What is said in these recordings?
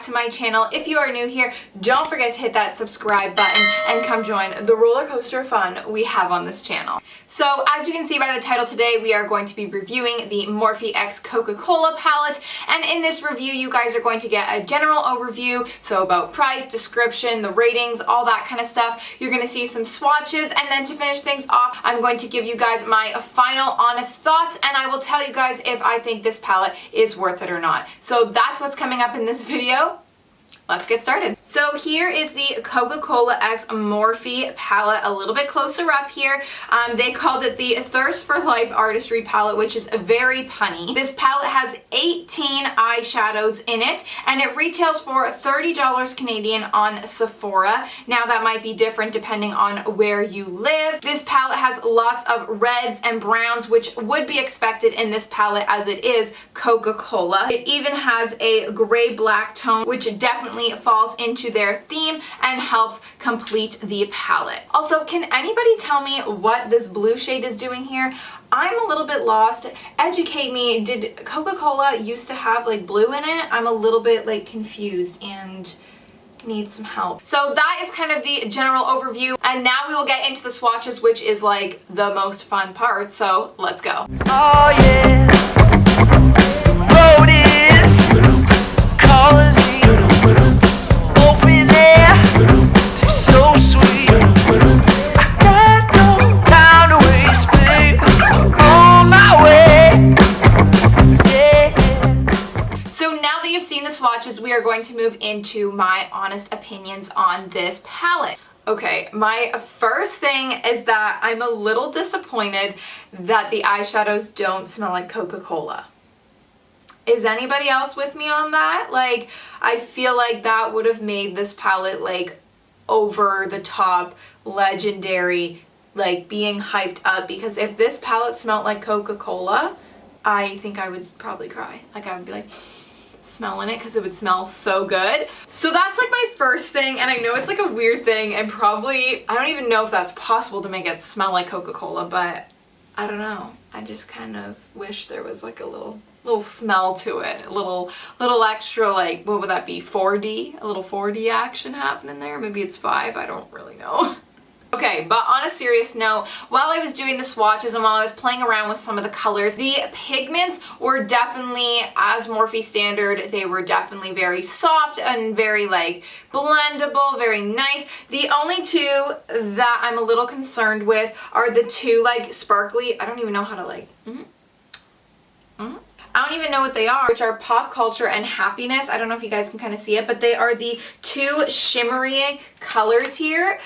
to my channel. If you are new here, don't forget to hit that subscribe button and come join the roller coaster of fun we have on this channel. So as you can see by the title today, we are going to be reviewing the Morphe X Coca-Cola palette, and in this review you guys are going to get a general overview, so about price, description, the ratings, all that kind of stuff. You're going to see some swatches, and then to finish things off, I'm going to give you guys my final honest thoughts, and I will tell you guys if I think this palette is worth it or not. So that's what's coming up in this video. Let's get started. So here is the Coca-Cola X Morphe palette, a little bit closer up here. They called it the Thirst for Life Artistry palette, which is very punny. This palette has 18 eyeshadows in it, and it retails for $30 Canadian on Sephora. Now that might be different depending on where you live. This palette has lots of reds and browns, which would be expected in this palette as it is Coca-Cola. It even has a gray-black tone, which definitely falls into their theme and helps complete the palette. Also, can anybody tell me what this blue shade is doing here? I'm a little bit lost. Educate me. Did Coca-Cola used to have like blue in it? I'm a little bit like confused and need some help. So that is kind of the general overview, and now we will get into the swatches, which is like the most fun part, so let's go. Oh yeah, road is calling me. Open air, tastes so sweet. I got no time to waste, babe. On my way. Yeah. So now that you've seen the swatches, we are going to move into my honest opinions on this palette. Okay, my first thing is that I'm a little disappointed that the eyeshadows don't smell like Coca-Cola. Is anybody else with me on that? Like, I feel like that would have made this palette like over the top, legendary, like being hyped up, because if this palette smelled like Coca-Cola, I think I would probably cry. Like, I would be like smelling it because it would smell so good. So that's like my first thing, and I know it's like a weird thing, and probably I don't even know if that's possible to make it smell like Coca-Cola, but I don't know. I just kind of wish there was like a little smell to it, a little extra, like, what would that be, 4D? A little 4D action happening there. Maybe it's 5, I don't really know. Okay, but on a serious note, while I was doing the swatches and while I was playing around with some of the colors, the pigments were definitely, as Morphe standard, they were definitely very soft and very like blendable, very nice. The only two that I'm a little concerned with are the two like sparkly, I don't even know how to like, I don't even know what they are, which are Pop Culture and Happiness. I don't know if you guys can kind of see it, but they are the two shimmery colors here.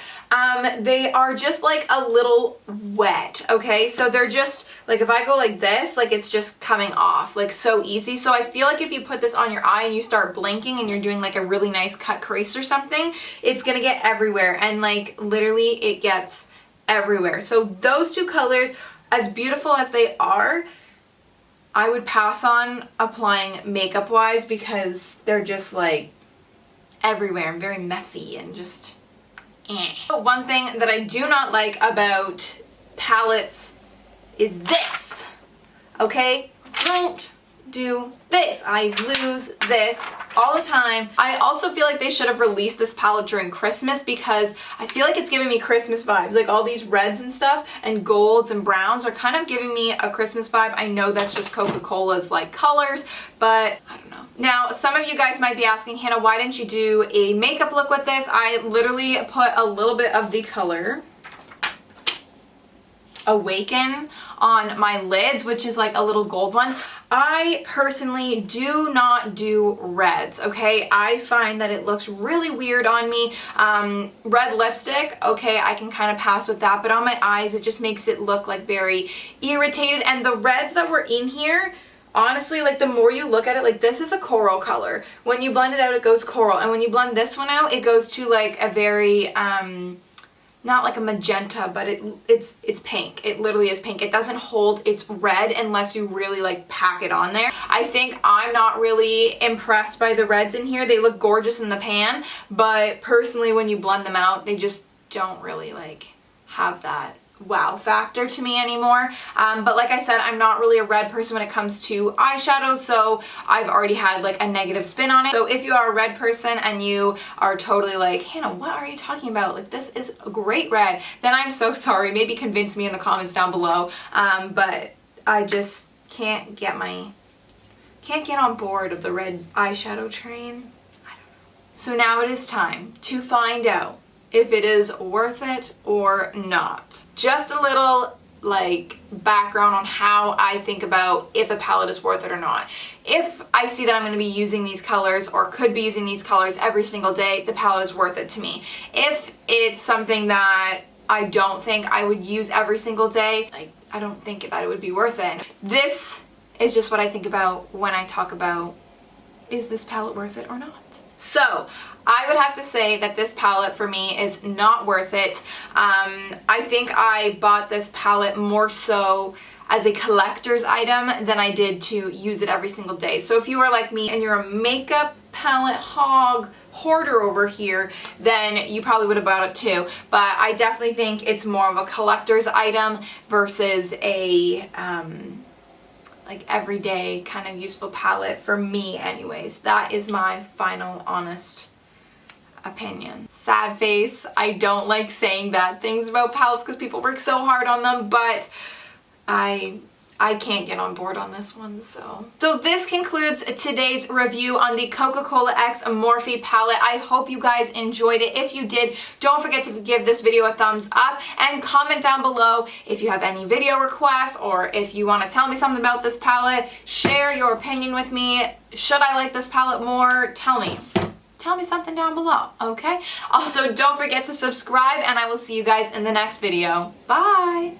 They are just like a little wet, okay? So they're just, like if I go like this, like it's just coming off, like so easy. So I feel like if you put this on your eye and you start blinking and you're doing like a really nice cut crease or something, it's gonna get everywhere, and like literally it gets everywhere. So those two colors, as beautiful as they are, I would pass on applying makeup wise because they're just like everywhere and very messy and just One thing that I do not like about palettes is this, okay? Don't do this. I lose this all the time. I also feel like they should have released this palette during Christmas because I feel like it's giving me Christmas vibes. Like all these reds and stuff and golds and browns are kind of giving me a Christmas vibe. I know that's just Coca-Cola's like colors, but I don't know. Now, some of you guys might be asking, Hannah, why didn't you do a makeup look with this? I literally put a little bit of the color Awaken on my lids, which is like a little gold one. I personally do not do reds, okay? I find that it looks really weird on me. Red lipstick, okay, I can kind of pass with that, but on my eyes it just makes it look like very irritated. And the reds that were in here, honestly, like the more you look at it, like this is a coral color. When you blend it out, it goes coral, and when you blend this one out, it goes to like a very not like a magenta, but it's pink. It literally is pink. It doesn't hold its red unless you really like pack it on there. I think I'm not really impressed by the reds in here. They look gorgeous in the pan, but personally when you blend them out, they just don't really like have that wow factor to me anymore. But like I said, I'm not really a red person when it comes to eyeshadow, so I've already had like a negative spin on it. So if you are a red person and you are totally like, Hannah, what are you talking about? Like, this is a great red, then I'm so sorry. Maybe convince me in the comments down below. But I just can't get on board of the red eyeshadow train. I don't know. So now it is time to find out if it is worth it or not. Just a little like background on how I think about if a palette is worth it or not. If I see that I'm going to be using these colors or could be using these colors every single day, the palette is worth it to me. If it's something that I don't think I would use every single day, like, I don't think that it would be worth it. This is just what I think about when I talk about, is this palette worth it or not? So I would have to say that this palette for me is not worth it. I think I bought this palette more so as a collector's item than I did to use it every single day. So if you are like me and you're a makeup palette hoarder over here, then you probably would have bought it too. But I definitely think it's more of a collector's item versus a like everyday kind of useful palette for me anyways. That is my final honest opinion. Sad face. I don't like saying bad things about palettes because people work so hard on them, but I can't get on board on this one, so. So this concludes today's review on the Coca-Cola X Morphe palette. I hope you guys enjoyed it. If you did, don't forget to give this video a thumbs up and comment down below if you have any video requests or if you want to tell me something about this palette. Share your opinion with me. Should I like this palette more? Tell me something down below, okay? Also, don't forget to subscribe and I will see you guys in the next video. Bye!